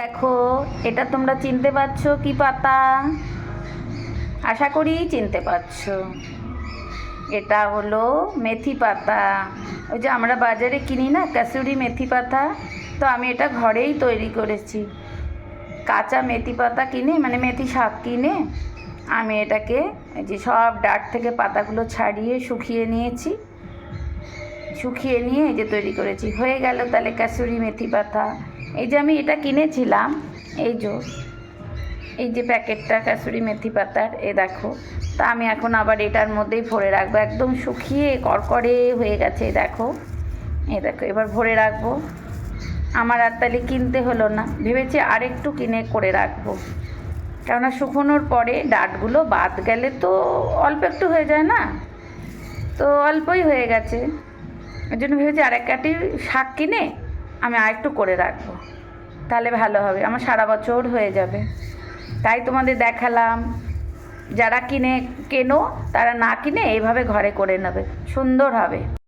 দেখো, এটা তোমরা চিনতে পারছো কি পাতা? আশা করি চিনতে পারছো। এটা হলো মেথি পাতা। ওই যে আমরা বাজারে কিনি না কাসুরি মেথি পাতা, তো আমি এটা ঘরেই তৈরি করেছি। কাঁচা মেথি পাতা কিনে, মানে মেথি শাক কিনে আমি এটাকে এই যে সব ডাঁট থেকে পাতাগুলো ছাড়িয়ে শুকিয়ে নিয়েছি। শুকিয়ে নিয়ে এই যে তৈরি করেছি, হয়ে গেল তাহলে কাসুরি মেথি পাতা। এই যে আমি এটা কিনেছিলাম, এই যে প্যাকেটটা কাসুরি মেথি পাতার, এ দেখো। তা আমি এখন আবার এটার মধ্যেই ভরে রাখবো, একদম শুকিয়ে কড়কড়ে হয়ে গেছে। দেখো, এবার ভরে রাখবো। আমার আর তাহলে কিনতে হলো না, ভেবেছি আরেকটু কিনে করে রাখবো, কেননা শুকোনোর পরে ডাঁটগুলো বাদ গেলে তো অল্প একটু হয়ে যায় না, তো অল্পই হয়ে গেছে। ওই জন্য ভেবেছি আরেক কাটি শাক কিনে আমি আরেকটু করে রাখবো, তাহলে ভালো হবে, আমার সারা বছর হয়ে যাবে। তাই তোমাদের দেখালাম, যারা কেনো তারা না কিনে এইভাবে ঘরে করে নেবে, সুন্দর হবে।